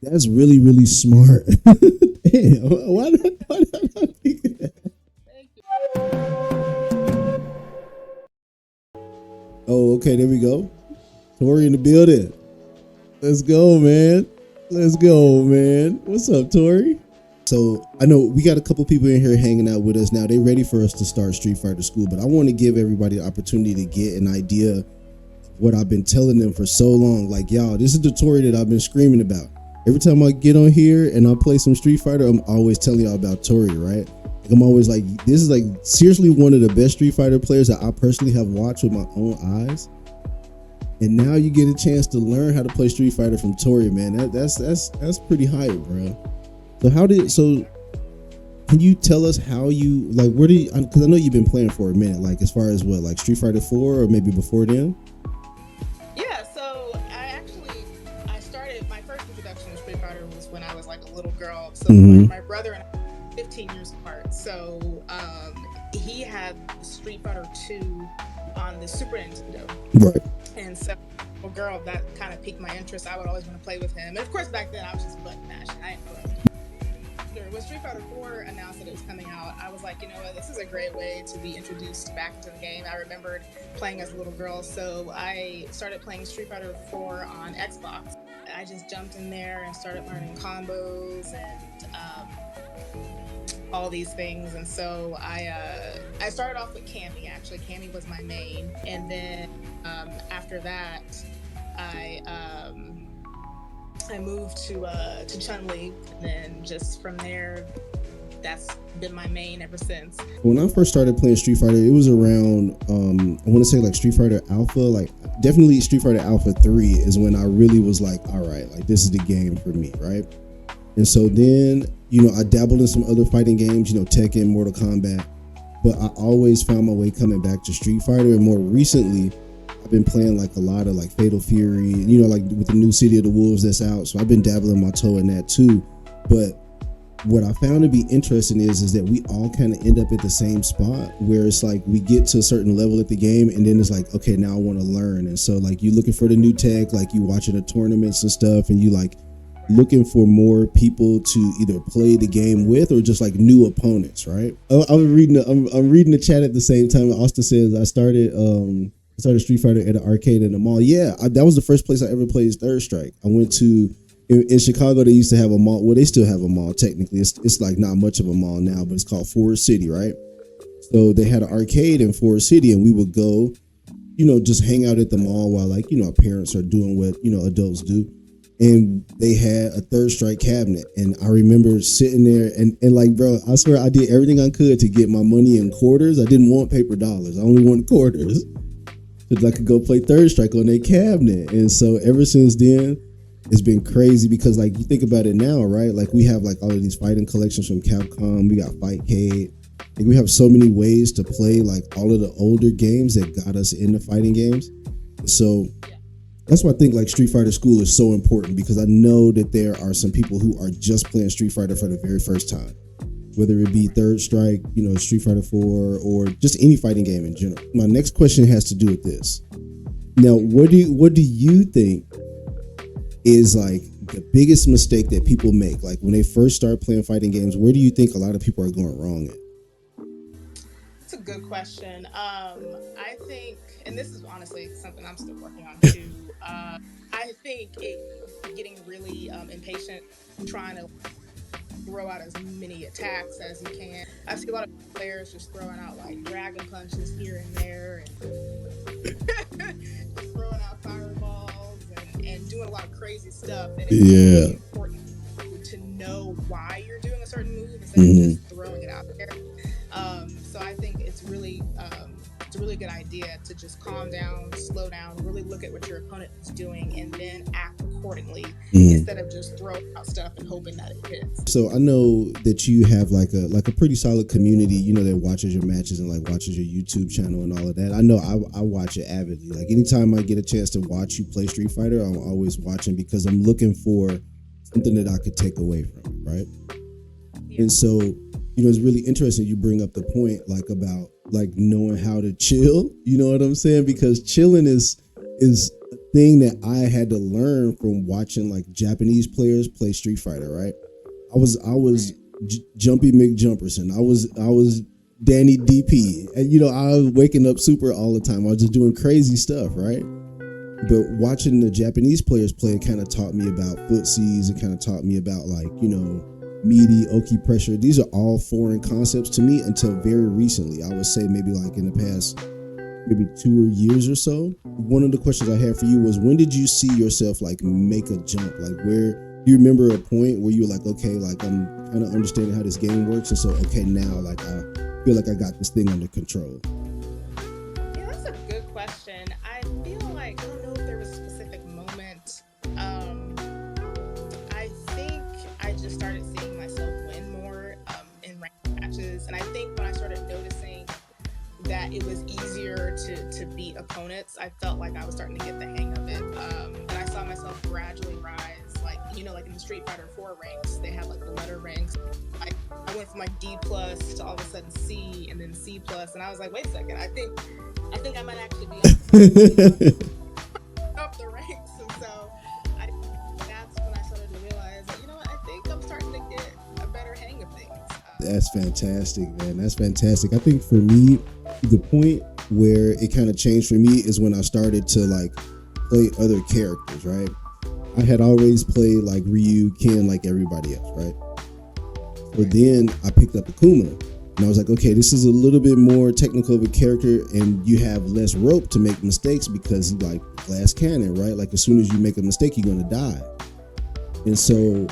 That's really, really smart. Damn, why did I not think of that? Oh, okay, there we go. Tori in the building. Let's go, man. Let's go, man. What's up, Tori? So I know we got a couple people in here hanging out with us now. They ready for us to start Street Fighter School, but I want to give everybody the opportunity to get an idea of what I've been telling them for so long. Like, y'all, this is the Tori that I've been screaming about. Every time I get on here and I play some Street Fighter, I'm always telling y'all about Tori, right? Like, I'm always like, this is like seriously one of the best Street Fighter players that I personally have watched with my own eyes. And now you get a chance to learn how to play Street Fighter from Tori, man. That's pretty hype, bro. So can you tell us how you like where do you? Because I know you've been playing for a minute. Like as far as what, like Street Fighter 4 or maybe before then. Yeah, so I started my first introduction to Street Fighter was when I was like a little girl. So Mm-hmm. my brother and I were 15 years apart. So he had Street Fighter 2 on the Super Nintendo. Right. And so, well, girl, that kind of piqued my interest. I would always want to play with him. And of course, back then I was just button mashing. I didn't know what I was doing. When Street Fighter 4 announced that it was coming out, I was like, you know what, this is a great way to be introduced back into the game. I remembered playing as a little girl, so I started playing Street Fighter 4 on Xbox. I just jumped in there and started learning combos and all these things. And so I started off with Cammy. Actually, Cammy was my main, and then after that, I I moved to Chun-Li, and then just from there, that's been my main ever since. When I first started playing Street Fighter, it was around I want to say like Street Fighter Alpha, like definitely Street Fighter Alpha 3 is when I really was like, all right, like this is the game for me, right? And so then, I dabbled in some other fighting games, Tekken, Mortal Kombat, but I always found my way coming back to Street Fighter. And more recently, I've been playing like a lot of like Fatal Fury, like with the new City of the Wolves that's out. So I've been dabbling my toe in that too. But what I found to be interesting is that we all kind of end up at the same spot where it's like we get to a certain level at the game and then it's like, okay, now I want to learn. And so like you looking for the new tech, like you watching the tournaments and stuff, and you like looking for more people to either play the game with or just like new opponents, right? I'm reading the chat at the same time. Austin says I started Street Fighter at an arcade in the mall. Yeah, that was the first place I ever played Third Strike. I went to in Chicago. They used to have a mall. Well, they still have a mall technically. It's like not much of a mall now, but it's called Forest City, right? So they had an arcade in Forest City, and we would go, just hang out at the mall while like our parents are doing what adults do. And they had a Third Strike cabinet, and I remember sitting there and like, bro, I swear I did everything I could to get my money in quarters. I didn't want paper dollars. I only wanted quarters so that I could go play Third Strike on their cabinet. And so ever since then, it's been crazy because like you think about it now, right? Like we have like all of these fighting collections from Capcom. We got Fightcade. Like we have so many ways to play like all of the older games that got us into fighting games. So that's why I think like Street Fighter School is so important, because I know that there are some people who are just playing Street Fighter for the very first time, whether it be Third Strike, Street Fighter 4, or just any fighting game in general. My next question has to do with this. Now, what do you think is like the biggest mistake that people make, like when they first start playing fighting games? Where do you think a lot of people are going wrong at? It's a good question. I think, and this is honestly something I'm still working on too. I think getting really impatient, trying to throw out as many attacks as you can. I see a lot of players just throwing out like dragon punches here and there, and just throwing out fireballs and doing a lot of crazy stuff. And it's really important to know why you're doing a certain move instead of just throwing it out there. So I think it's a really good idea to just calm down, slow down, really look at what your opponent is doing, and then act accordingly instead of just throwing out stuff and hoping that it hits. So I know that you have like a pretty solid community, that watches your matches and like watches your YouTube channel and all of that. I know I watch it avidly. Like anytime I get a chance to watch you play Street Fighter, I'm always watching because I'm looking for something that I could take away from it, right? Yeah. And so, it's really interesting you bring up the point like about like knowing how to chill. You know what I'm saying? Because chilling is thing that I had to learn from watching like Japanese players play Street Fighter, right? I was Jumpy McJumperson. I was Danny DP. And I was waking up super all the time. I was just doing crazy stuff, right? But watching the Japanese players play kind of taught me about footsies. It kind of taught me about like, meaty, oki pressure. These are all foreign concepts to me until very recently. I would say maybe like in the past maybe 2 years or so. One of the questions I had for you was, when did you see yourself like make a jump? Like, where do you remember a point where you were like, okay, like I'm kind of understanding how this game works, and so okay, now like I feel like I got this thing under control? Yeah, that's a good question. I feel like I don't know if there was a specific moment. I think I just started seeing myself win more in ranked matches, and I think when I started noticing that it was easier to beat opponents, I felt like I was starting to get the hang of it, and I saw myself gradually rise. Like like in the Street Fighter 4 ranks, they have like the letter ranks. I went from like D plus to all of a sudden C and then C plus, and I was like, wait a second, I think I might actually be up the ranks, and so that's when I started to realize that I think I'm starting to get a better hang of things. That's fantastic, man. That's fantastic. I think for me, the point where it kind of changed for me is when I started to like play other characters, right? I had always played like Ryu, Ken, like everybody else, right? But then I picked up Akuma, and I was like, okay, this is a little bit more technical of a character, and you have less rope to make mistakes because you like glass cannon, right? Like as soon as you make a mistake, you're gonna die. And so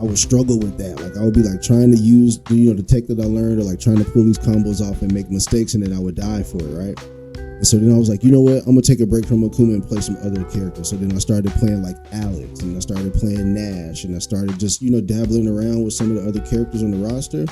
I would struggle with that. Like I would be like trying to use the tech that I learned, or like trying to pull these combos off and make mistakes, and then I would die for it, right? And so then I was like, you know what? I'm gonna take a break from Akuma and play some other characters. So then I started playing like Alex, and I started playing Nash, and I started just dabbling around with some of the other characters on the roster.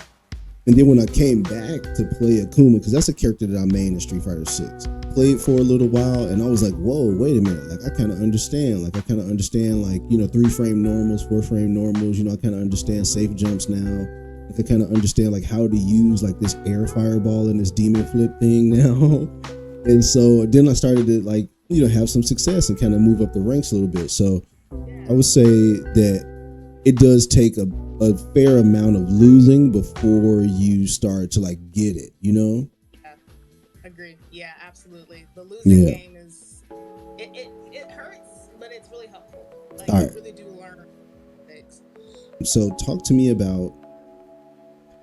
And then when I came back to play Akuma, because that's a character that I made in Street Fighter 6, played for a little while, and I was like, whoa, wait a minute. Like I kind of understand. Like 3-frame normals, 4-frame normals. I kind of understand safe jumps now. Like I kind of understand like how to use like this air fireball and this demon flip thing now. And so then I started to like have some success and kind of move up the ranks a little bit. So I would say that it does take a fair amount of losing before you start to like get it, Yeah, agree. Yeah, absolutely. The losing game is it hurts, but it's really helpful. Like you really do learn things. So talk to me about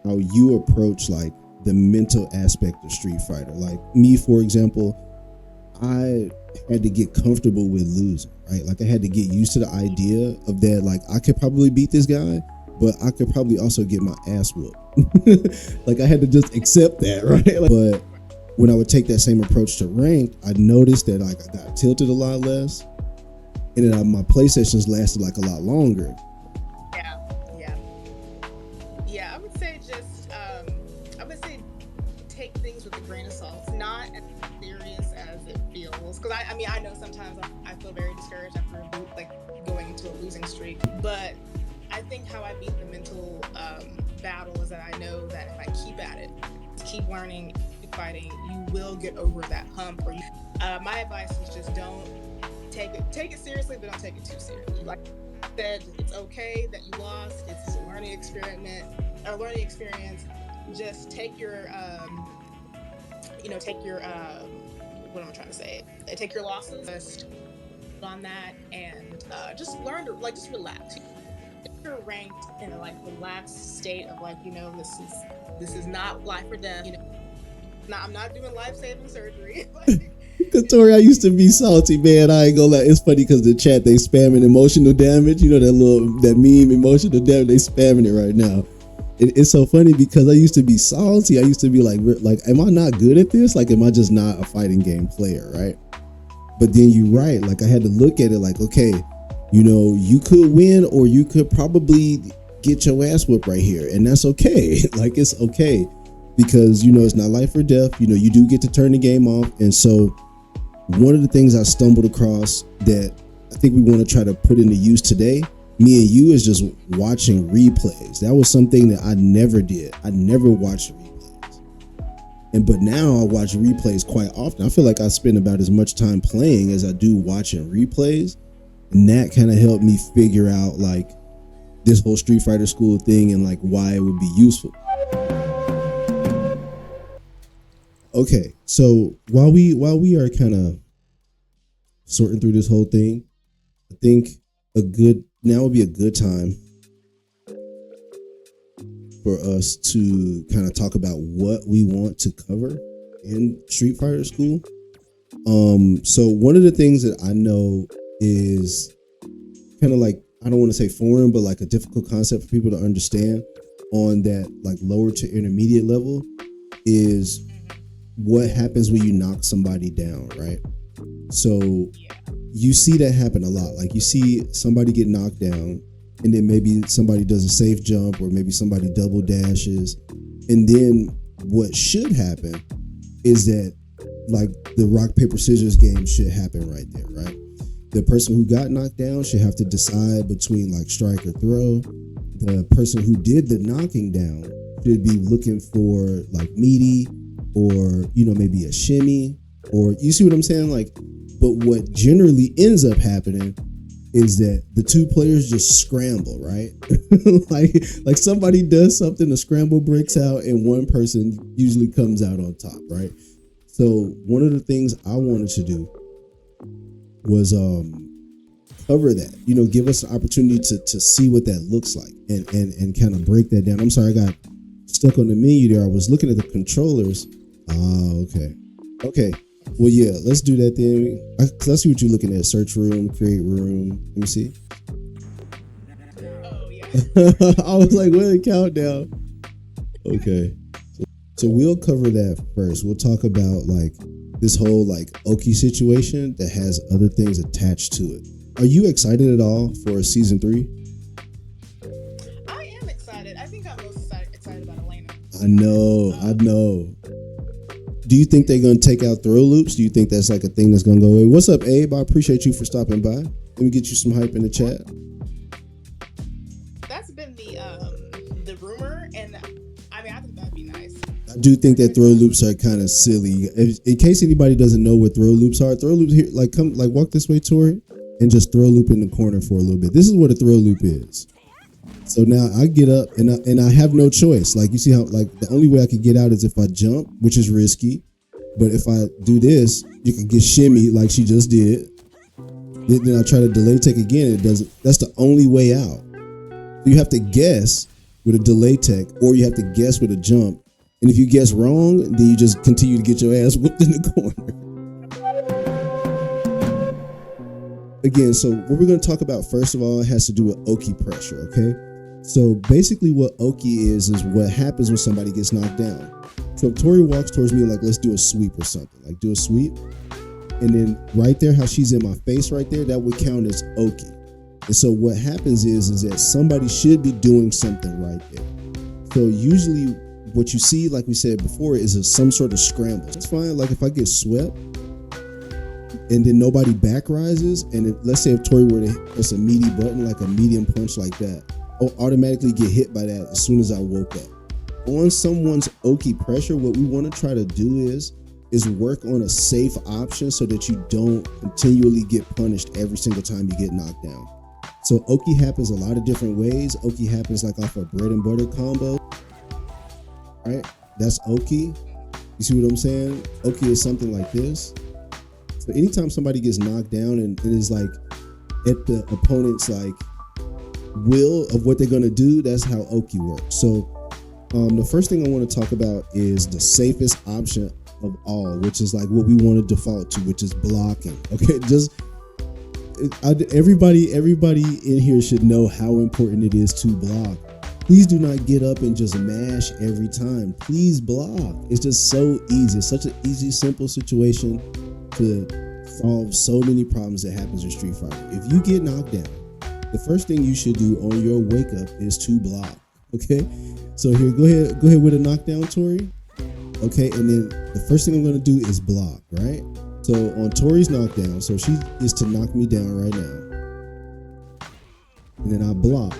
how you approach like the mental aspect of Street Fighter. Like me, for example, I had to get comfortable with losing, right? Like I had to get used to the idea of that. Like I could probably beat this guy, but I could probably also get my ass whooped. Like I had to just accept that, right? But when I would take that same approach to ranked, I noticed that like I got tilted a lot less, and then my play sessions lasted like a lot longer. Yeah. I would say take things with a grain of salt, not as serious as it feels. Because I know sometimes I feel very discouraged after like going into a losing streak, but I think how I beat the mental battle is that I know that if I keep at it, keep learning, keep fighting, you will get over that hump. My advice is just don't take it seriously, but don't take it too seriously. Like I said, it's okay that you lost. It's a learning experience. Just take your what am I trying to say? Take your losses, just on that, and just learn to just relax. If you're ranked in a relaxed state of this is not life or death. I'm not doing life-saving surgery. Tori, I used to be salty, man. I ain't gonna lie. It's funny because the chat, they spamming emotional damage. That meme emotional damage, they spamming it right now. It's so funny because I used to be salty. I used to be like, am I not good at this? Like, am I just not a fighting game player, right? But then you're right. Like, I had to look at it like, okay, you could win, or you could probably get your ass whipped right here, and that's okay. Like, it's okay because it's not life or death. You do get to turn the game off. And so one of the things I stumbled across that I think we want to try to put into use today, me and you, is just watching replays. That was something that I never did. I never watched replays. But now I watch replays quite often. I feel like I spend about as much time playing as I do watching replays. And that kind of helped me figure out like this whole Street Fighter School thing and like why it would be useful. Okay, so while we are kind of sorting through this whole thing, I think now would be a good time for us to kind of talk about what we want to cover in Street Fighter School. So one of the things that I know is kind of like, I don't want to say foreign, but like a difficult concept for people to understand on that like lower to intermediate level is what happens when you knock somebody down, right? So you see that happen a lot. Like you see somebody get knocked down, and then maybe somebody does a safe jump, or maybe somebody double dashes. And then what should happen is that like the rock, paper, scissors game should happen right there, right? The person who got knocked down should have to decide between like strike or throw. The person who did the knocking down should be looking for like meaty, or, you know, maybe a shimmy, or you see what I'm saying? Like, but what generally ends up happening is that the two players just scramble, right? like somebody does something, the scramble breaks out, and one person usually comes out on top, right? So one of the things I wanted to do was cover that, you know, give us an opportunity to see what that looks like and kind of break that down. I'm sorry, I got stuck on the menu there. I was looking at the controllers. Okay. Well, yeah, let's do that then. I see what you're looking at. Search room, create room. Let me see. Oh, yeah. I was like, what a countdown. Okay. So we'll cover that first. We'll talk about like this whole like Oki situation that has other things attached to it. Are you excited at all for season 3? I am excited. I think I'm most excited about Elena. I know. Do you think they're going to take out throw loops? Do you think that's like a thing that's going to go away? What's up, Abe? I appreciate you for stopping by. Let me get you some hype in the chat. That's been the rumor, and I mean, I think that'd be nice. I do think that throw loops are kind of silly. In case anybody doesn't know what throw loops are, throw loops here, like come, like walk this way, Tori, and just throw loop in the corner for a little bit. This is what a throw loop is. So now I get up and I have no choice. Like you see how like the only way I could get out is if I jump, which is risky. But if I do this, you can get shimmy like she just did. Then I try to delay tech again, and it doesn't. That's the only way out. You have to guess with a delay tech, or you have to guess with a jump. And if you guess wrong, then you just continue to get your ass whipped in the corner. Again, so what we're going to talk about first of all has to do with Oki pressure, okay? So basically what Oki is what happens when somebody gets knocked down. So if Tori walks towards me, like let's do a sweep or something, like do a sweep. And then right there, how she's in my face right there, that would count as Oki. And so what happens is that somebody should be doing something right there. So usually what you see, like we said before, is some sort of scramble. It's fine. Like if I get swept and then nobody back rises, and let's say if Tori were to press a meaty button, like a medium punch like that, I'll automatically get hit by that as soon as I woke up. On someone's Oki pressure, what we want to try to do is work on a safe option so that you don't continually get punished every single time you get knocked down. So Oki happens a lot of different ways. Oki happens like off a bread and butter combo, right? That's Oki. You see what I'm saying? Oki is something like this. So anytime somebody gets knocked down and it is like at the opponent's like will of what they're gonna do, that's how Oki works. So the first thing I want to talk about is the safest option of all, which is like what we want to default to, which is blocking. Okay, everybody in here should know how important it is to block. Please do not get up and just mash every time. Please block. It's just so easy. It's such an easy, simple situation to solve so many problems that happens in Street Fighter. If you get knocked down, the first thing you should do on your wake up is to block. Okay, so here, go ahead with a knockdown, Tori. Okay, and then the first thing I'm going to do is block, right? So on Tori's knockdown, so she is to knock me down right now, and then I block.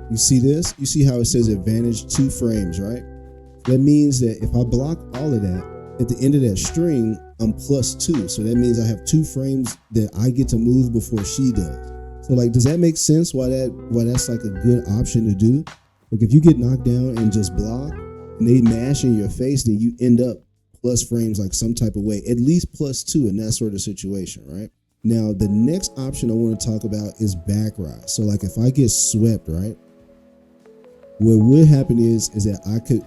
You see this? You see how it says advantage 2 frames, right? That means that if I block all of that, at the end of that string, I'm +2. So that means I have 2 frames that I get to move before she does. So like, does that make sense? Why that's like a good option to do? Like if you get knocked down and just block and they mash in your face, then you end up plus frames like some type of way, at least +2 in that sort of situation, right? Now, the next option I want to talk about is back rise. So like if I get swept, right? What would happen is that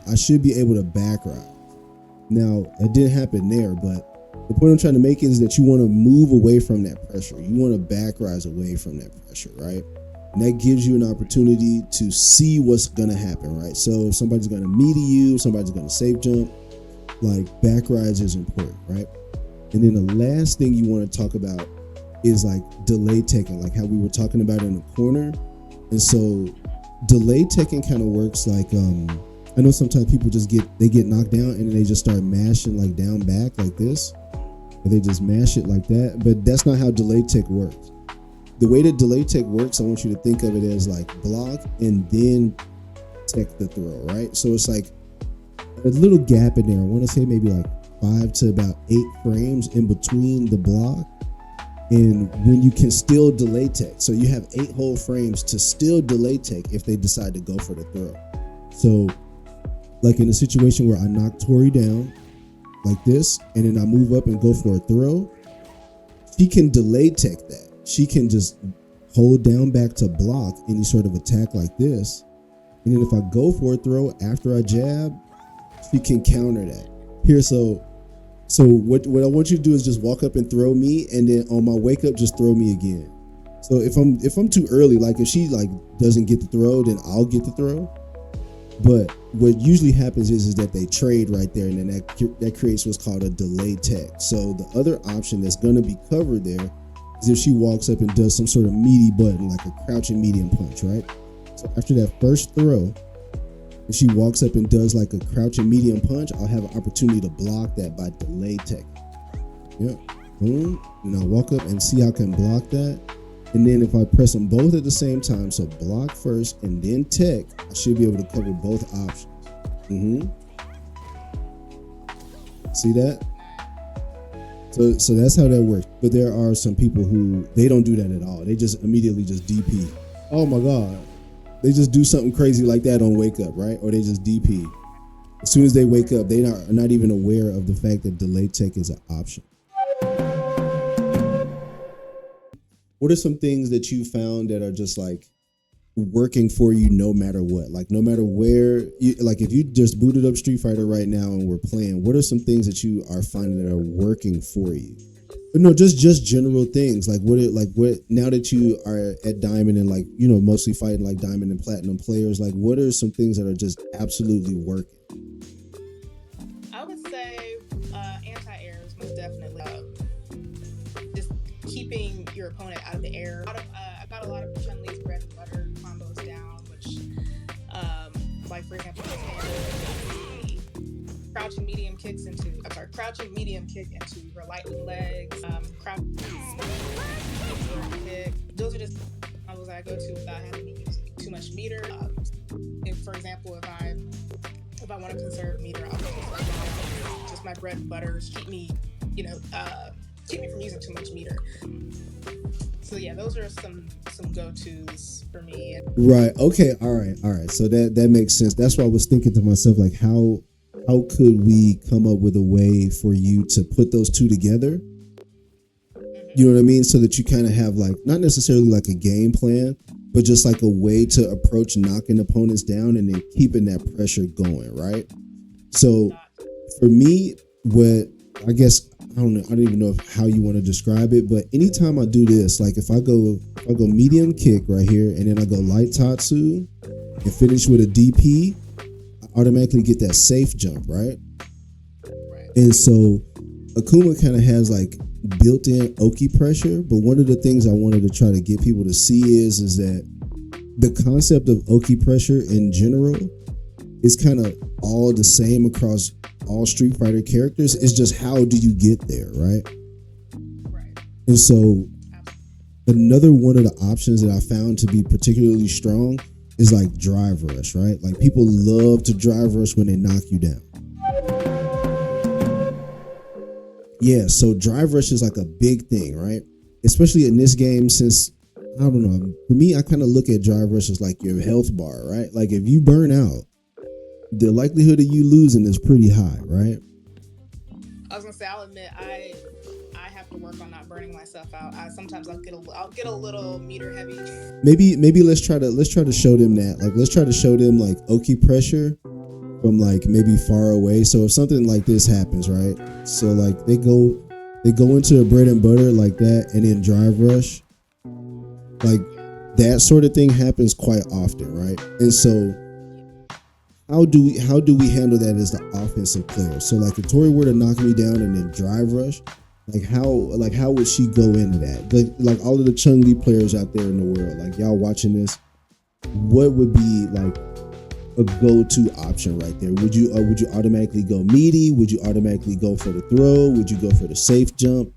I should be able to back rise. Now, that didn't happen there, but the point I'm trying to make is that you want to move away from that pressure. You want to back rise away from that pressure, right? And that gives you an opportunity to see what's going to happen, right? So if somebody's going to meet you, somebody's going to safe jump, like back rise is important, right? And then the last thing you want to talk about is like delay taking, like how we were talking about in the corner. And so delay taking kind of works like, I know sometimes people they get knocked down and then they just start mashing like down back like this. And they just mash it like that. But that's not how delay tech works. The way that delay tech works, I want you to think of it as like block and then tech the throw, right? So it's like a little gap in there. I want to say maybe like 5 to about 8 frames in between the block and when you can still delay tech. So you have 8 whole frames to still delay tech if they decide to go for the throw. So like in a situation where I knock Tori down like this, and then I move up and go for a throw, she can delay tech that. She can just hold down back to block any sort of attack like this. And then if I go for a throw after I jab, she can counter that. Here, so what I want you to do is just walk up and throw me, and then on my wake up, just throw me again. So if I'm too early, like if she like doesn't get the throw, then I'll get the throw. But what usually happens is that they trade right there, and then that creates what's called a delay tech. So the other option that's going to be covered there is if she walks up and does some sort of meaty button, like a crouching medium punch, right? So after that first throw, if she walks up and does like a crouching medium punch, I'll have an opportunity to block that by delay tech. Yep. Boom. And I'll walk up and see how I can block that. And then if I press them both at the same time, so block first and then tech, I should be able to cover both options. See that? So that's how that works. But there are some people who, they don't do that at all. They just immediately just DP. Oh my God. They just do something crazy like that on wake up, right? Or they just DP. As soon as they wake up, they are not even aware of the fact that delay tech is an option. What are some things that you found that are just like working for you no matter what? Like no matter where, like if you just booted up Street Fighter right now and we're playing, what are some things that you are finding that are working for you? But no, just general things. Like what now that you are at Diamond and like, you know, mostly fighting like Diamond and Platinum players, like what are some things that are just absolutely working? I would say anti-air is most definitely just keeping your opponent out of the air. I've got a lot of Chun-Li's bread and butter combos down, which, like for example, crouching medium kick into her lightning legs, crouching kick. Those are just combos that I go to without having to use too much meter. If, for example, if I want to conserve meter, I'll just my bread and butters keep me from using too much meter. So yeah, those are some go-tos for me. Right. Okay. All right. So that makes sense. That's why I was thinking to myself, like, how could we come up with a way for you to put those two together? You know what I mean? So that you kind of have like, not necessarily like a game plan, but just like a way to approach knocking opponents down and then keeping that pressure going, right? So for me, I don't even know how you want to describe it, but anytime I do this, like if I go medium kick right here and then I go light tatsu and finish with a DP, I automatically get that safe jump, right? And so Akuma kind of has like built-in Oki pressure, but one of the things I wanted to try to get people to see is that the concept of Oki pressure in general is kind of all the same across all Street Fighter characters. It's just how do you get there, right? And so another one of the options that I found to be particularly strong is like drive rush, right? Like people love to drive rush when they knock you down. Yeah, so drive rush is like a big thing, right? Especially in this game, since I don't know. For me, I kind of look at drive rush as like your health bar, right? Like if you burn out, the likelihood of you losing is pretty high, right? I was gonna say, I'll admit, I have to work on not burning myself out. Sometimes I'll get a little meter heavy. Maybe let's try to show them that. Like let's try to show them like Oki pressure from like maybe far away. So if something like this happens, right? So like they go into a bread and butter like that, and then drive rush. Like that sort of thing happens quite often, right? And so how do we handle that as the offensive player? So like if Tori were to knock me down and then drive rush, like how would she go into that? Like all of the Chun-Li players out there in the world, like y'all watching this, what would be like a go-to option right there? Would you automatically go meaty? Would you automatically go for the throw? Would you go for the safe jump?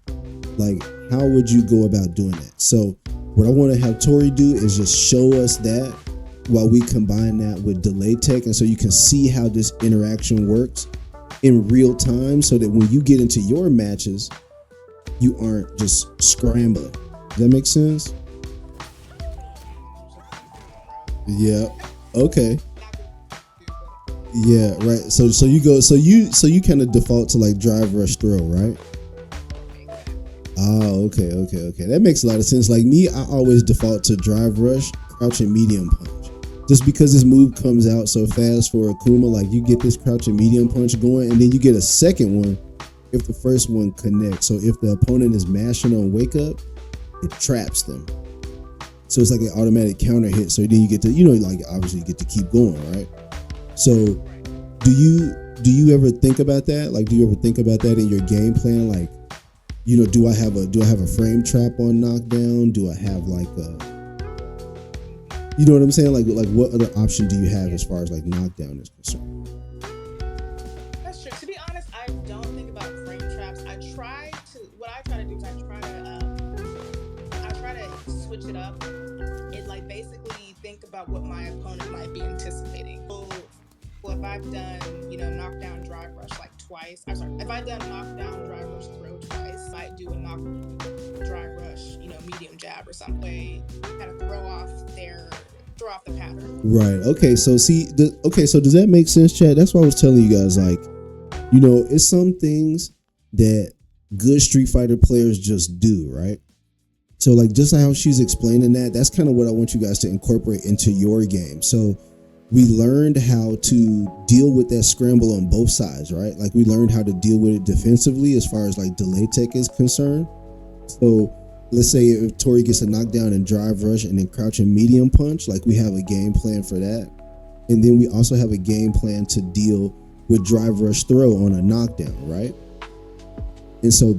Like how would you go about doing that? So what I want to have Tori do is just show us that while we combine that with delay tech, and so you can see how this interaction works in real time, so that when you get into your matches, you aren't just scrambling. Does that make sense? Yeah. Okay. Yeah. Right. So you kind of default to like drive rush throw, right? Oh, okay. That makes a lot of sense. Like me, I always default to drive rush, crouch, and medium punch. Just because this move comes out so fast for Akuma, like you get this crouch and medium punch going, and then you get a second one if the first one connects. So if the opponent is mashing on wake up, it traps them. So it's like an automatic counter hit. So then you get to, like obviously you get to keep going, right? So do you ever think about that? Like, do you ever think about that in your game plan? Like, do I have a frame trap on knockdown? Do I have like a, you know what I'm saying? Like what other option do you have as far as like knockdown is concerned? That's true. To be honest, I don't think about frame traps. What I try to do is I try to switch it up and like basically think about what my opponent might be anticipating. So if I've done, knockdown drive rush like twice, if I've done knockdown drive rush throw twice, I might do a knock drive rush, medium jab or some way, kind of throw off the pattern. Right. Okay. So so does that make sense, Chad? That's why I was telling you guys, like, it's some things that good Street Fighter players just do, right? So like just how she's explaining that's kind of what I want you guys to incorporate into your game. So we learned how to deal with that scramble on both sides, right? Like we learned how to deal with it defensively as far as like delay tech is concerned. So let's say if Tori gets a knockdown and drive rush and then crouch and medium punch, like we have a game plan for that. And then we also have a game plan to deal with drive rush throw on a knockdown, right? And so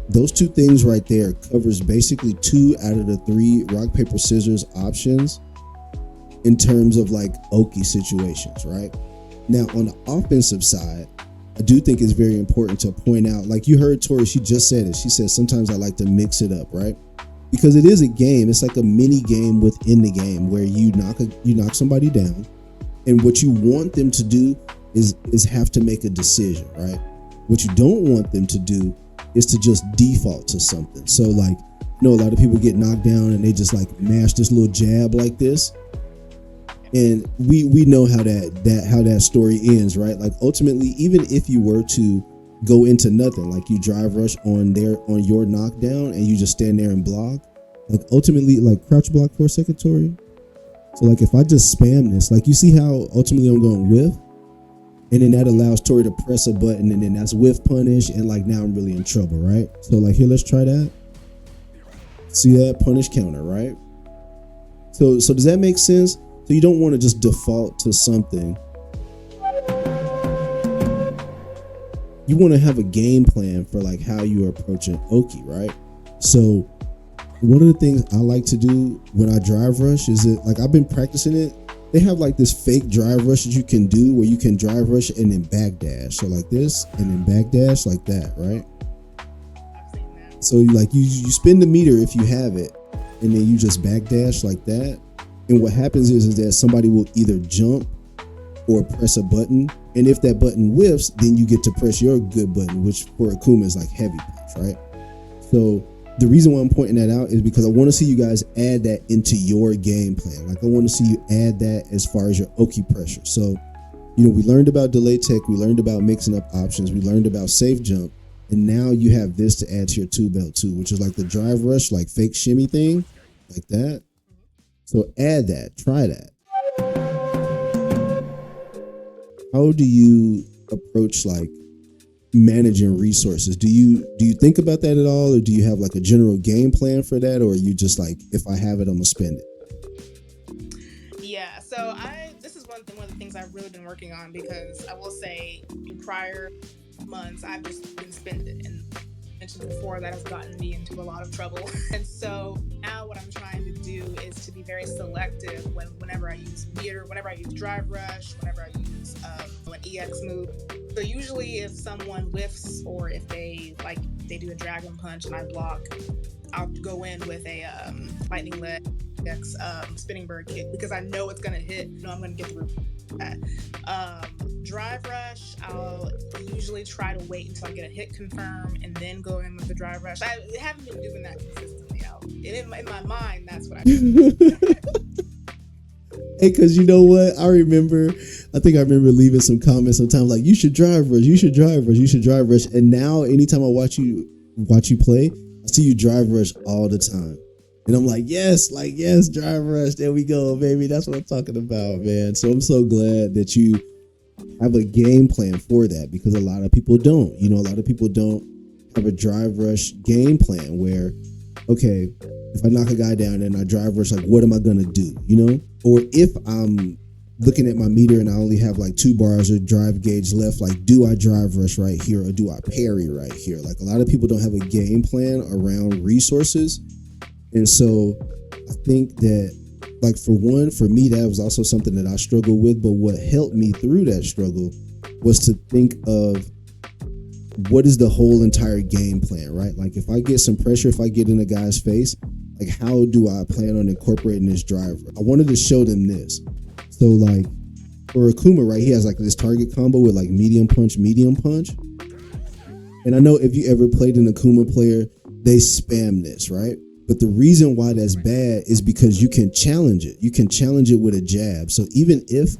those two things right there covers basically 2 out of the 3 rock, paper, scissors options in terms of like Oki situations, right? Now on the offensive side, I do think it's very important to point out, like you heard Tori, she just said it. She said, sometimes I like to mix it up, right? Because it is a game. It's like a mini game within the game where you knock somebody down, and what you want them to do is have to make a decision, right? What you don't want them to do is to just default to something. So like, a lot of people get knocked down and they just like mash this little jab like this. And we know how that story ends, right? Like ultimately, even if you were to go into nothing, like you drive rush on your knockdown and you just stand there and block, like ultimately, like crouch block for a second, Tori. So like if I just spam this, like you see how ultimately I'm going whiff, and then that allows Tori to press a button, and then that's whiff punish, and like now I'm really in trouble, right? So like here, let's try that. See that punish counter, right? So does that make sense? So you don't want to just default to something. You want to have a game plan for like how you're approaching Oki, right? So one of the things I like to do when I drive rush is that, like I've been practicing it. They have like this fake drive rush that you can do where you can drive rush and then backdash. So like this and then backdash like that, right? I've seen that. So you spin the meter if you have it, and then you just backdash like that. And what happens is that somebody will either jump or press a button. And if that button whiffs, then you get to press your good button, which for Akuma is like heavy punch, right? So the reason why I'm pointing that out is because I want to see you guys add that into your game plan. Like I want to see you add that as far as your Oki pressure. So, we learned about delay tech, we learned about mixing up options, we learned about safe jump, and now you have this to add to your two belt too, which is like the drive rush, like fake shimmy thing, like that. So add that, try that. How do you approach like managing resources? Do you think about that at all, or do you have like a general game plan for that, or are you just like, if I have it, I'm gonna spend it? Yeah, so this is one of the things I've really been working on, because I will say in prior months I've just been spending, and mentioned before that has gotten me into a lot of trouble. And so now what I'm trying to do is to be very selective whenever I use meter, whenever I use drive rush, whenever I use an EX move. So usually if someone whiffs, or if they do a dragon punch and I block, I'll go in with a lightning leg EX spinning bird kick, because I know it's gonna hit. I'm gonna get through that. Drive rush, I'll usually try to wait until I get a hit confirm and then go in with the drive rush. I haven't been doing that consistently. In my mind, that's what I do. Hey, because you know what? I remember leaving some comments sometimes like, you should drive rush, you should drive rush, you should drive rush. And now anytime I watch you play, I see you drive rush all the time. And I'm like, yes, drive rush. There we go, baby. That's what I'm talking about, man. So I'm so glad that you have a game plan for that, because a lot of people don't. A lot of people don't have a drive rush game plan where, okay, if I knock a guy down and I drive rush, like, what am I going to do? Or if I'm looking at my meter and I only have like 2 bars of drive gauge left, like, do I drive rush right here, or do I parry right here? Like, a lot of people don't have a game plan around resources. And so I think that, like, for me, that was also something that I struggled with. But what helped me through that struggle was to think of, what is the whole entire game plan, right? Like, if I get some pressure, if I get in a guy's face, like, how do I plan on incorporating this driver? I wanted to show them this. So, like, for Akuma, right, he has like this target combo with like medium punch. And I know if you ever played an Akuma player, they spam this, right? But the reason why that's bad is because you can challenge it. You can challenge it with a jab. So even if,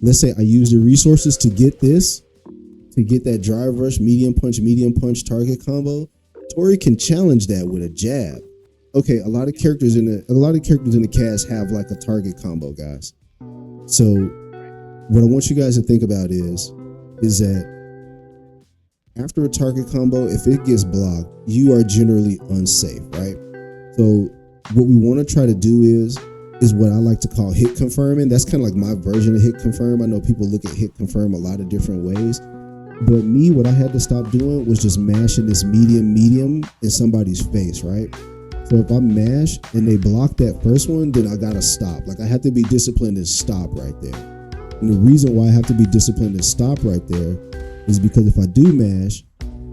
let's say I use the resources to get that drive rush, medium punch target combo, Tori can challenge that with a jab. Okay, a lot of characters in the cast have like a target combo, guys. So what I want you guys to think about is that after a target combo, if it gets blocked, you are generally unsafe, right? So what we want to try to do is what I like to call hit confirming. That's kind of like my version of hit confirm. I know people look at hit confirm a lot of different ways. But me, what I had to stop doing was just mashing this medium in somebody's face, right? So if I mash and they block that first one, then I gotta stop. Like, I have to be disciplined and stop right there. And the reason why I have to be disciplined and stop right there is because if I do mash,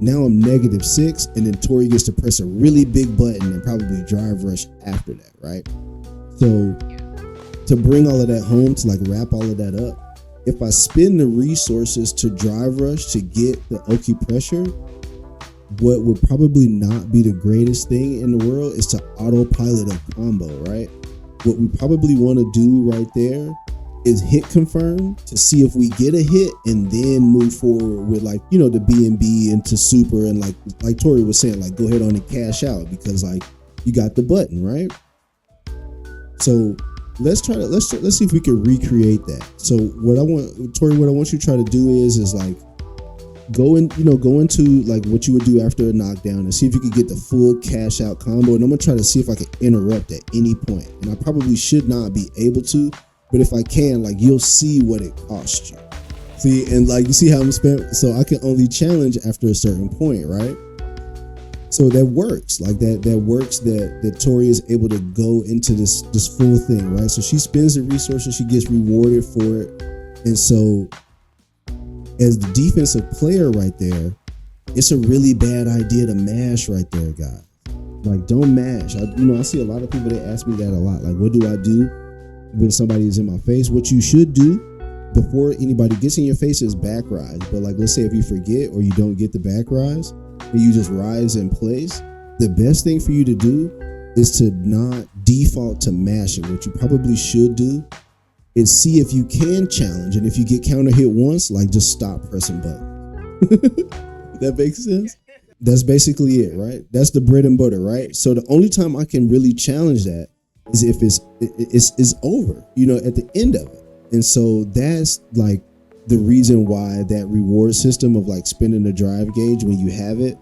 now I'm -6, and then Tori gets to press a really big button and probably drive rush after that, right? So to bring all of that home, to like wrap all of that up, if I spend the resources to drive rush to get the Oki pressure, what would probably not be the greatest thing in the world is to autopilot a combo, right? What we probably want to do right there is hit confirm to see if we get a hit, and then move forward with like, the B&B into super, and like Tori was saying, like, go ahead on and cash out, because like you got the button, right? So let's see if we can recreate that. So what I want you to try to do is like go into like what you would do after a knockdown, and see if you can get the full cash out combo. And I'm gonna try to see if I can interrupt at any point. And I probably should not be able to, but if I can, like, you'll see what it costs you. See, and like, you see how I'm spent. So I can only challenge after a certain point, right? So that works. Like that works. That Tori is able to go into this full thing, right? So she spends the resources, she gets rewarded for it, and so as the defensive player right there, it's a really bad idea to mash right there, guys. Like, don't mash. I see a lot of people that ask me that a lot. Like, what do I do? when somebody is in my face. What you should do before anybody gets in your face is back rise. But like, let's say if you forget or you don't get the back rise and you just rise in place, the best thing for you to do is to not default to mashing. What you probably should do is see if you can challenge, and if you get counter hit once, like just stop pressing buttons. That makes sense? That's basically it, right? That's the bread and butter, right? So the only time I can really challenge that is if it's over, you know, at the end of it. And so that's like the reason why that reward system of like spinning the drive gauge when you have it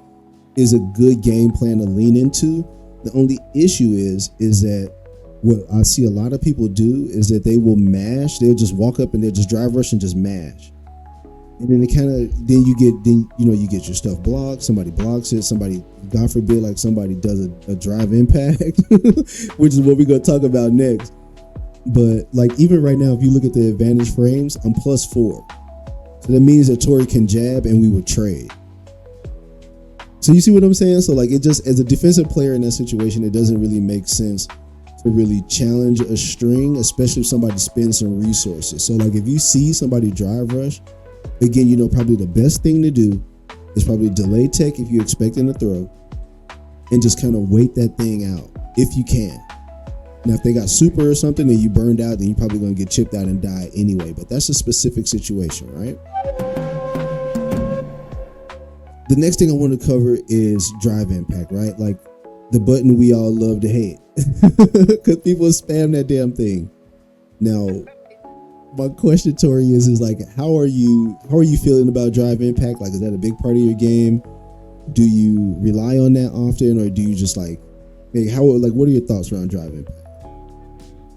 is a good game plan to lean into. The only issue is that what I see a lot of people do is that they will mash. They'll just walk up and they'll just drive rush and just mash. And then you get your stuff blocked. Somebody blocks it. Somebody, God forbid, like somebody does a drive impact, which is what we're going to talk about next. But like even right now, if you look at the advantage frames, I'm +4. So that means that Tori can jab and we would trade. So you see what I'm saying? So like it just, as a defensive player in that situation, it doesn't really make sense to really challenge a string, especially if somebody spends some resources. So like if you see somebody drive rush, again, you know, probably the best thing to do is probably delay tech if you're expecting a throw and just kind of wait that thing out if you can. Now, if they got super or something and you burned out, then you're probably going to get chipped out and die anyway. But that's a specific situation, right? The next thing I want to cover is drive impact, right? Like the button we all love to hate because people spam that damn thing. Now, my question, Tori, is like, how are you feeling about drive impact? Like, is that a big part of your game? Do you rely on that often, or do you just like what are your thoughts around drive impact?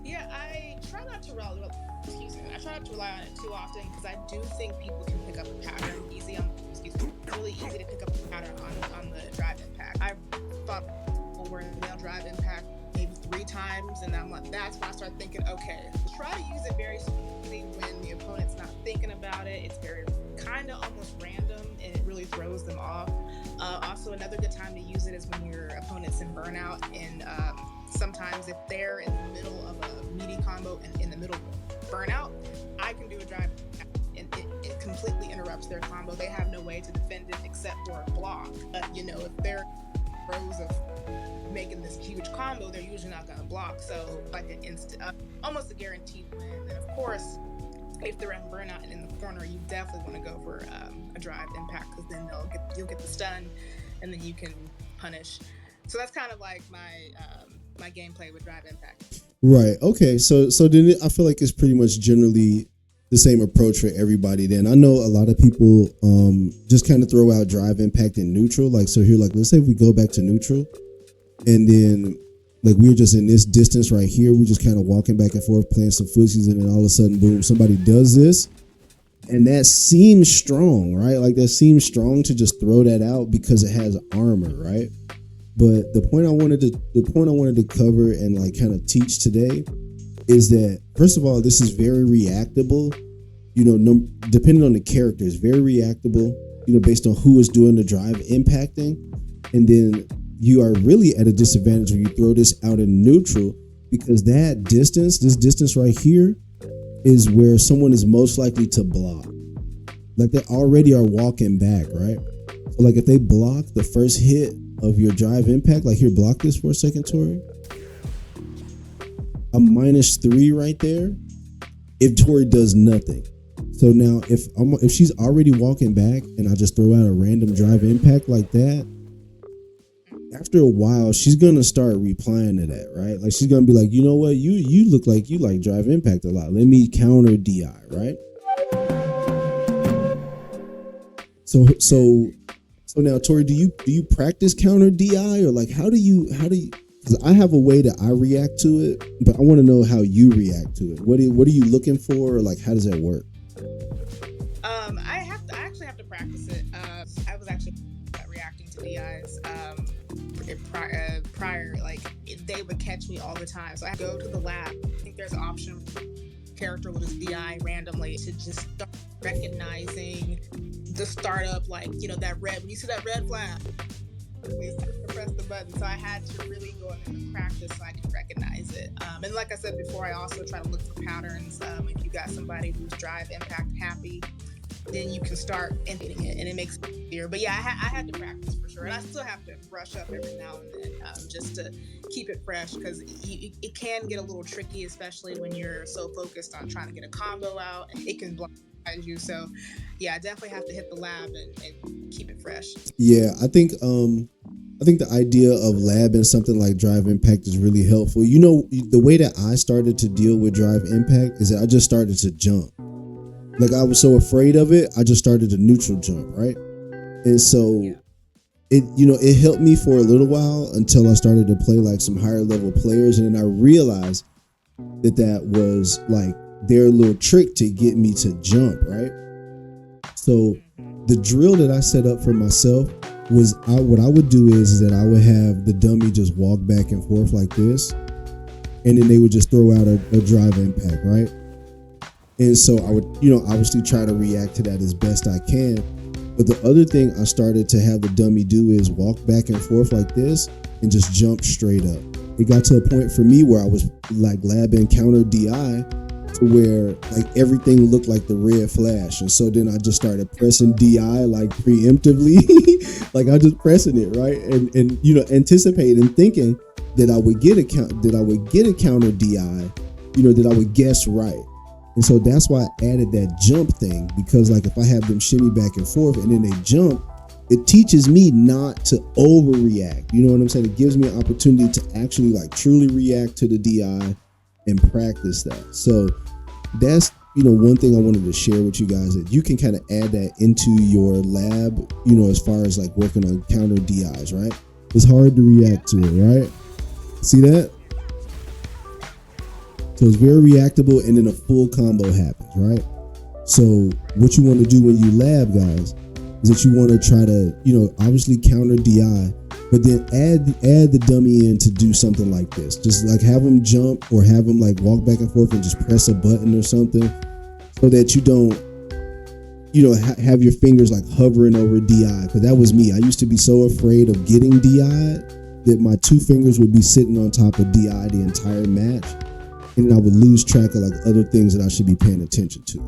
Yeah, I try not to rely. I try not to rely on it too often because I do think people can pick up a pattern easy. Really easy to pick up a pattern on the drive impact. I've thought where they'll drive impact maybe 3 times, and I'm like, that's when I start thinking, okay, try to use it very slowly when the opponent's not thinking about it. It's very kind of almost random, and it really throws them off. Also, another good time to use it is when your opponent's in burnout, and sometimes if they're in the middle of a meaty combo and in the middle of burnout, I can do a drive and it completely interrupts their combo. They have no way to defend it except for a block. But you know, if they're rows of making this huge combo, they're usually not going to block. So like an instant, almost a guaranteed win. And of course, if they're in burnout and in the corner, you definitely want to go for a drive impact, because then you'll get the stun, and then you can punish. So that's kind of like my gameplay with drive impact. Right. Okay. So then I feel like it's pretty much generally the same approach for everybody. Then I know a lot of people just kind of throw out drive impact in neutral. Like, so here, like, let's say if we go back to neutral, and then like we're just in this distance right here, we're just kind of walking back and forth playing some footsies, and then all of a sudden, boom, somebody does this, and that seems strong, right? Like that seems strong to just throw that out because it has armor, right? But the point I wanted to cover and like kind of teach today is that, first of all, this is very reactable. You know, depending on the character, it's very reactable. You know, based on who is doing the drive impacting, and then you are really at a disadvantage when you throw this out in neutral, because that distance, this distance right here, is where someone is most likely to block. Like they already are walking back, right? So like if they block the first hit of your drive impact, like here, block this for a second, Tori. A -3 right there if Tori does nothing. So now if she's already walking back and I just throw out a random drive impact like that, after a while, she's going to start replying to that, right? Like she's going to be like, you know what? You look like you like drive impact a lot. Let me counter DI, right? So now, Tori, do you practice counter DI, or like how do you, because I have a way that I react to it, but I want to know how you react to it. What are you looking for? Or like, how does that work? I actually have to practice it. I was actually reacting to DIs prior, like they would catch me all the time. So I go to the lab. I think there's an option character will just DI randomly to just start recognizing the startup, like, you know, that red, when you see that red flag, It's time to press the button. So I had to really go into practice so I could recognize it. And like I said before, I also try to look for patterns. If you got somebody who's drive, impact, happy, then you can start implementing it, and it makes it easier. But yeah, I had to practice for sure, and I still have to brush up every now and then, just to keep it fresh, because it can get a little tricky, especially when you're so focused on trying to get a combo out. It can blind you. So yeah, I definitely have to hit the lab and keep it fresh. Yeah, I think the idea of labbing something like drive impact is really helpful. You know, the way that I started to deal with drive impact is that I just started to jump. Like I was so afraid of it, I just started to neutral jump, right? And so it helped me for a little while until I started to play like some higher level players, and then I realized that was like their little trick to get me to jump, right? So the drill that I set up for myself was what I would do is that I would have the dummy just walk back and forth like this, and then they would just throw out a drive impact, right? And so I would, obviously try to react to that as best I can. But the other thing I started to have the dummy do is walk back and forth like this and just jump straight up. It got to a point for me where I was like labbing counter DI to where like everything looked like the red flash. And so then I just started pressing DI like preemptively, like I just pressing it, right? And anticipating, thinking that I would get a counter DI, that I would guess right. And so that's why I added that jump thing, because like if I have them shimmy back and forth and then they jump, it teaches me not to overreact. You know what I'm saying? It gives me an opportunity to actually like truly react to the DI and practice that. So that's, one thing I wanted to share with you guys, that you can kind of add that into your lab, as far as like working on counter DIs, right? It's hard to react to it, right? See that? So it's very reactable, and then a full combo happens, right? So what you want to do when you lab, guys, is that you want to try to, obviously counter DI, but then add the dummy in to do something like this. Just like have them jump or have them like walk back and forth and just press a button or something, so that you don't, have your fingers like hovering over DI. Because that was me. I used to be so afraid of getting DI that my two fingers would be sitting on top of DI the entire match. And then I would lose track of like other things that I should be paying attention to.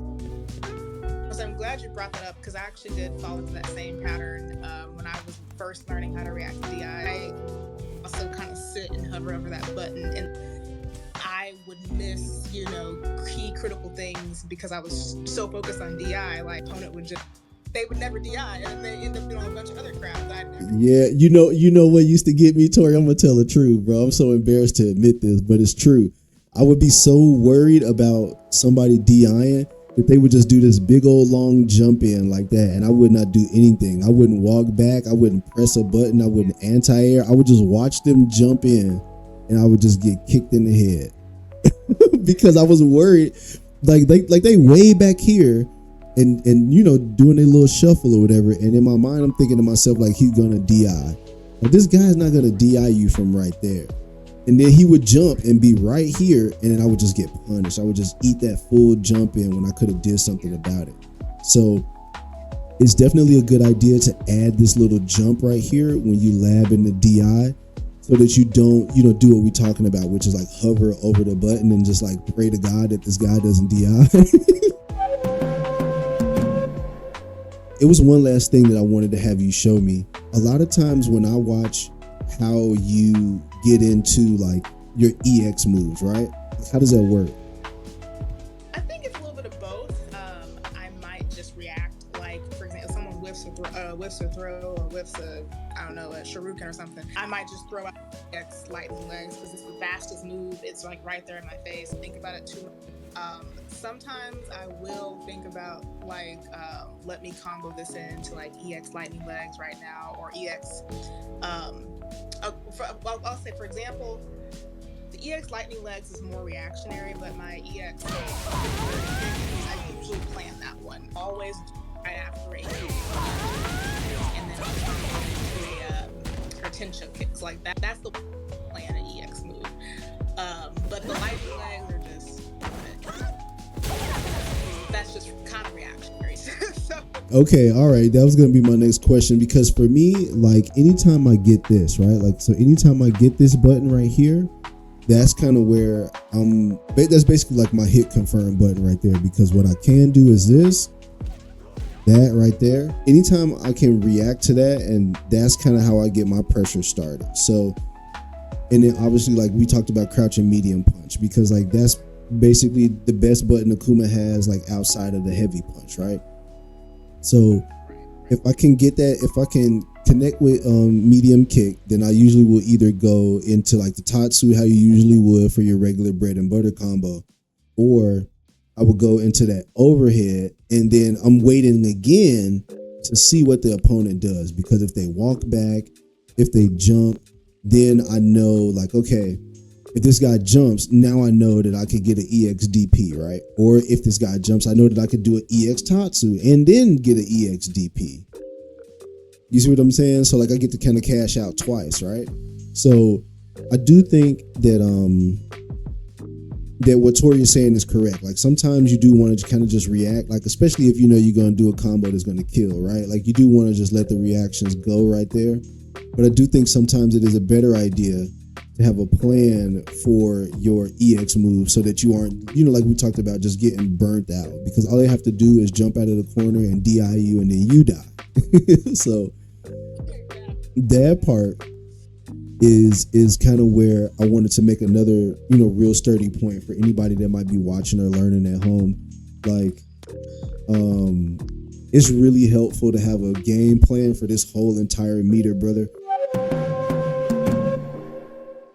So I'm glad you brought that up, because I actually did fall into that same pattern when I was first learning how to react to DI. I also kind of sit and hover over that button, and I would miss, key critical things because I was so focused on DI. Like opponent they would never DI, and they end up doing a bunch of other crap that I'd never. Yeah, you know what used to get me, Tori? I'm gonna tell the truth, bro. I'm so embarrassed to admit this, but it's true. I would be so worried about somebody DIing that they would just do this big old long jump in like that, and I would not do anything. I wouldn't walk back. I wouldn't press a button. I wouldn't anti-air. I would just watch them jump in, and I would just get kicked in the head because I was worried. Like they way back here, and doing a little shuffle or whatever. And in my mind, I'm thinking to myself like, he's gonna DI. Like this guy's not gonna DI you from right there. And then he would jump and be right here, and then I would just get punished. I would just eat that full jump in when I could have did something about it. So it's definitely a good idea to add this little jump right here when you lab in the DI, so that you don't, do what we're talking about, which is like hover over the button and just like pray to God that this guy doesn't DI. It was one last thing that I wanted to have you show me. A lot of times when I watch how you get into like your EX moves, right? How does that work? I think it's a little bit of both. I might just react, like for example, if someone whiffs a throw or whiffs a shuriken or something. I might just throw out EX lightning legs because it's the fastest move. It's like right there in my face. Think about it too much. Sometimes I will think about like, let me combo this into like EX lightning legs right now, or EX. I'll say, for example, the EX lightning legs is more reactionary, but my EX, I usually plan that one. Always right after it. And then her tension kicks like that. That's the plan an EX move. But the lightning legs are just, that's just kind of reactionary. So Okay, all right. That was gonna be my next question because for me, like anytime I get this, right? Like so anytime I get this button right here, that's kind of where that's basically like my hit confirm button right there because what I can do is this, that right there. Anytime I can react to that, and that's kind of how I get my pressure started. So, and then obviously like we talked about crouching medium punch because like that's basically the best button Akuma has like outside of the heavy punch, right? So if I can get that, if I can connect with medium kick, then I usually will either go into like the Tatsu, how you usually would for your regular bread and butter combo, or I would go into that overhead, and then I'm waiting again to see what the opponent does. Because if they walk back, if they jump, then I know like, okay, if this guy jumps, now I know that I could get an EXDP, right? Or if this guy jumps, I know that I could do an EX Tatsu and then get an EXDP. You see what I'm saying? So like I get to kind of cash out twice, right? So I do think that that what Tori is saying is correct. Like sometimes you do want to kind of just react, like especially if you know you're going to do a combo that's going to kill, right? Like you do want to just let the reactions go right there. But I do think sometimes it is a better idea to have a plan for your EX move so that you aren't, you know, like we talked about, just getting burnt out. Because all they have to do is jump out of the corner and DI you and then you die. So that part is kind of where I wanted to make another, you know, real sturdy point for anybody that might be watching or learning at home. Like, it's really helpful to have a game plan for this whole entire meter, brother.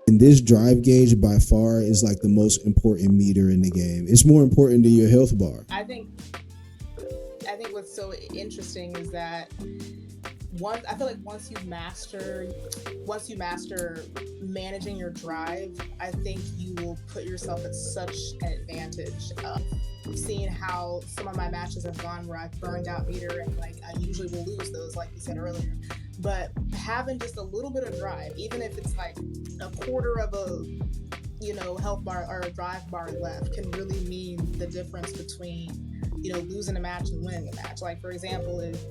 And this drive gauge by far is like the most important meter in the game. It's more important than your health bar. I think what's so interesting is that I feel like once you master managing your drive, I think you will put yourself at such an advantage. Seeing how some of my matches have gone where I've burned out meter and like I usually will lose those, like you said earlier. But having just a little bit of drive, even if it's like a quarter of a, you know, health bar or a drive bar left, can really mean the difference between, you know, losing a match and winning a match. Like for example, if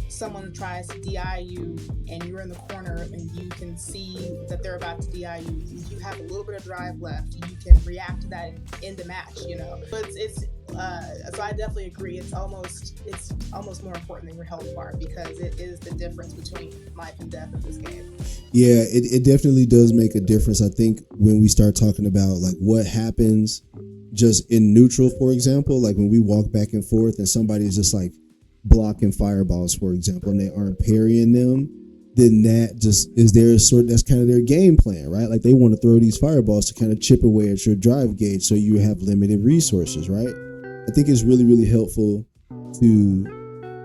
someone tries to DI you and you're in the corner and you can see that they're about to DI you, you have a little bit of drive left, you can react to that and end the match, you know. But so I definitely agree. It's almost more important than your health bar because it is the difference between life and death in this game. Yeah, it definitely does make a difference. I think when we start talking about like what happens just in neutral, for example, like when we walk back and forth and somebody's just like blocking fireballs, for example, and they aren't parrying them, then that just is that's kind of their game plan, right? Like they want to throw these fireballs to kind of chip away at your drive gauge so you have limited resources, right? I think it's really, really helpful to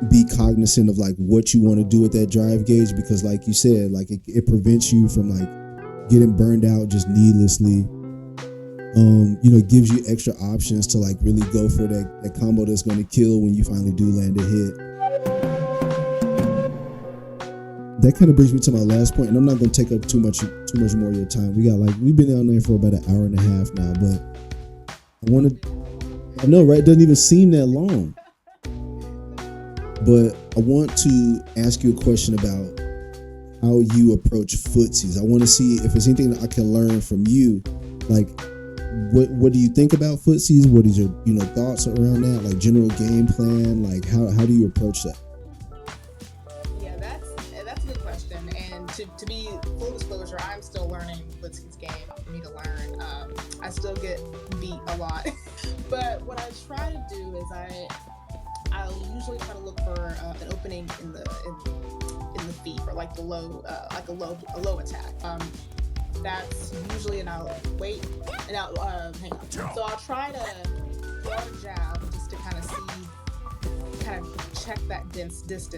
be cognizant of like what you want to do with that drive gauge because like you said, like it prevents you from like getting burned out just needlessly. You know, gives you extra options to like really go for that combo that's going to kill when you finally do land a hit. That kind of brings me to my last point, and I'm not going to take up too much more of your time. We've been down there for about an hour and a half now, but I know, right? It doesn't even seem that long. But I want to ask you a question about how you approach footsies. I want to see if there's anything that I can learn from you. Like, what do you think about footsies? What is your, you know, thoughts around that? Like general game plan? Like how do you approach that? Yeah, that's a good question. And to be full disclosure, I'm still learning footsies game for me to learn. I still get beat a lot, but what I try to do is I'll usually try to look for an opening in the feet or like the low a low attack. That's usually, and I'll wait and I'll hang on. So I'll try to throw a jab just to kind of check that distance.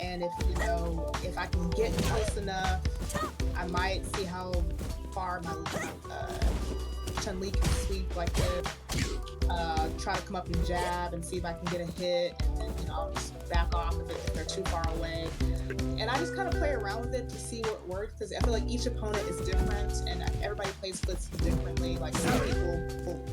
And if I can get close enough, I might see how far my Chun-Li can sweep like this. Try to come up and jab and see if I can get a hit, and then I'll just back off if they're too far away. And I just kind of play around with it to see what works because I feel like each opponent is different and everybody plays footsies differently. Like some people will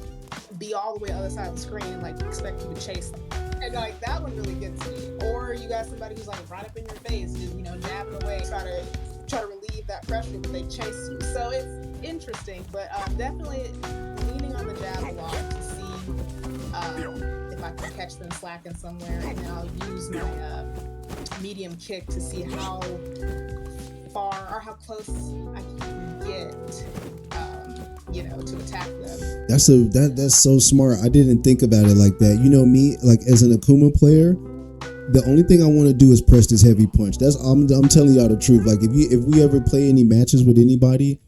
be all the way on the other side of the screen, like expect you to chase them. And like that one really gets me. Or you got somebody who's like right up in your face, just jabbing away, try to relieve that pressure, but they chase you. So it's interesting, but definitely leaning on the jab a lot to see if I can catch them slacking somewhere, and then I'll use my medium kick to see how far or how close I can get. To attack them. That's so smart. I didn't think about it like that. You know me, like as an Akuma player, the only thing I want to do is press this heavy punch. I'm telling y'all the truth. Like if we ever play any matches with anybody,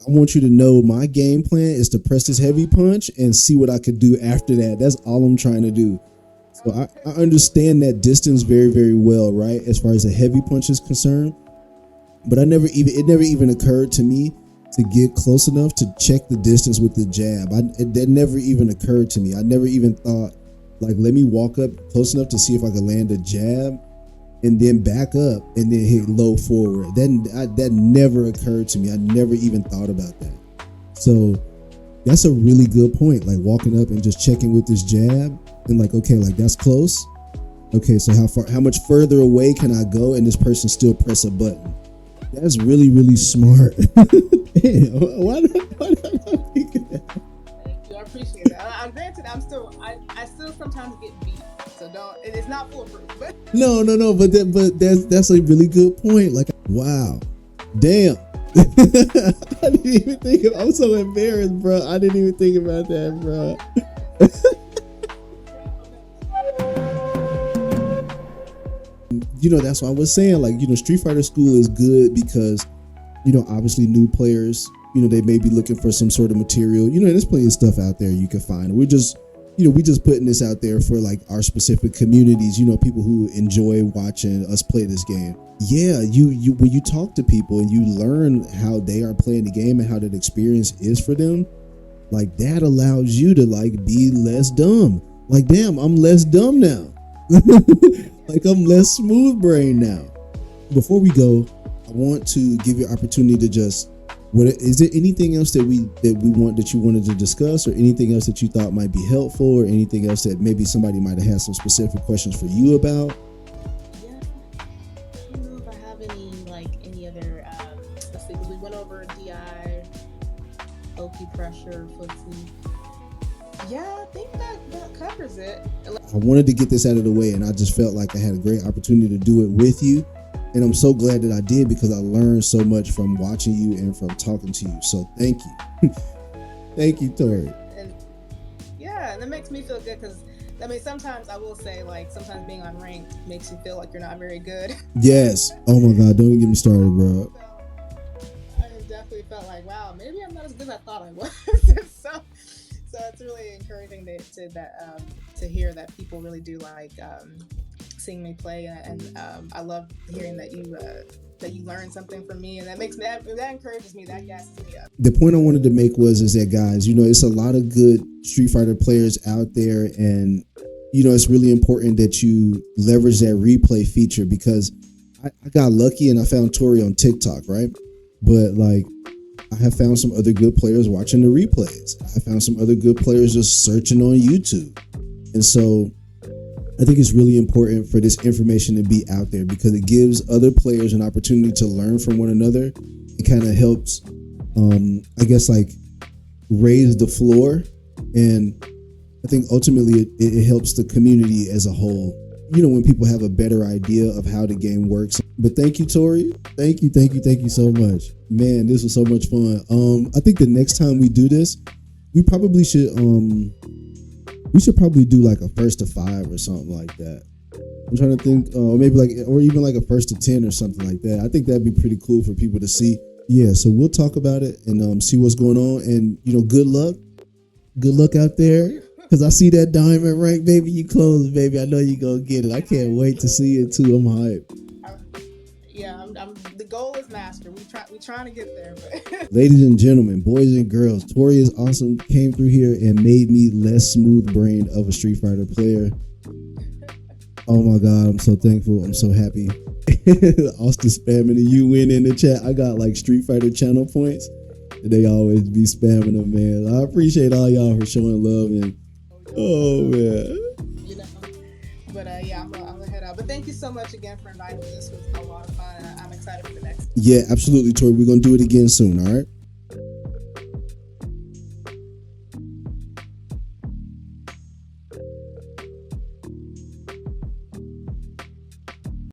I want you to know my game plan is to press this heavy punch and see what I could do after that. That's all I'm trying to do. So I understand that distance very, very well, right? As far as a heavy punch is concerned. But it never even occurred to me to get close enough to check the distance with the jab. That never even occurred to me. I never even thought, like, let me walk up close enough to see if I can land a jab and then back up and then hit low forward. That never occurred to me. I never even thought about that. So that's a really good point. Like walking up and just checking with this jab and like, okay, like that's close. Okay, so how much further away can I go and this person still press a button? That's really, really smart. Damn, why did I think of that? Thank you, I appreciate that. Granted, I still sometimes get beat, so it's not foolproof. But no, but that's a really good point. Like, wow, damn. I didn't even think of. I'm so embarrassed, bro. I didn't even think about that, bro. That's what I was saying. Like, Street Fighter School is good because, obviously new players, they may be looking for some sort of material. There's plenty of stuff out there you can find. We're just, we just putting this out there for like our specific communities, people who enjoy watching us play this game. Yeah, you when you talk to people and you learn how they are playing the game and how that experience is for them, like that allows you to like be less dumb. Like, damn, I'm less dumb now. Like I'm less smooth brain now. Before we go, I want to give you an opportunity to just, is there anything else that you wanted to discuss, or anything else that you thought might be helpful, or anything else that maybe somebody might have had some specific questions for you about? Yeah, I don't know if I have any other. Let's see, we went over DI, OP pressure, footsie. Yeah, I think that covers it. I wanted to get this out of the way, and I just felt like I had a great opportunity to do it with you. And I'm so glad that I did, because I learned so much from watching you and from talking to you. So thank you. Thank you, Tori. And that makes me feel good, because sometimes I will say, like, sometimes being on ranked makes you feel like you're not very good. Yes. Oh my God, don't even get me started, bro. I definitely felt like, wow, maybe I'm not as good as I thought I was. So it's really encouraging to hear that people really do like seeing me play, and I love hearing that you learn something from me, and that encourages me, that gasses me up. The point I wanted to make is that, guys, it's a lot of good Street Fighter players out there, and it's really important that you leverage that replay feature, because I got lucky and I found Tori on TikTok, right? But like, I have found some other good players watching the replays. I found some other good players just searching on YouTube. And so I think it's really important for this information to be out there, because it gives other players an opportunity to learn from one another. It kind of helps, I guess, like raise the floor. And I think ultimately it helps the community as a whole, when people have a better idea of how the game works. But thank you, Tori. Thank you so much. Man, this was so much fun. I think the next time we do this, we probably should probably do like a 1st to 5 or something like that. I'm trying to think, or even like a 1st to 10 or something like that. I think that'd be pretty cool for people to see. Yeah, so we'll talk about it and see what's going on. And good luck out there. Because I see that diamond rank, baby. You close, baby. I know you gonna get it. I can't wait to see it too. I'm hyped. The goal is master. We trying to get there. But. Ladies and gentlemen, boys and girls, Tori is awesome. Came through here and made me less smooth brained of a Street Fighter player. Oh my God, I'm so thankful. I'm so happy. Austin spamming the UN in the chat. I got like Street Fighter channel points. They always be spamming them, man. I appreciate all y'all for showing love, and oh man. so much again for inviting me. This was a lot of fun. I'm excited for the next. Yeah, absolutely, Tori. We're gonna do it again soon. All right.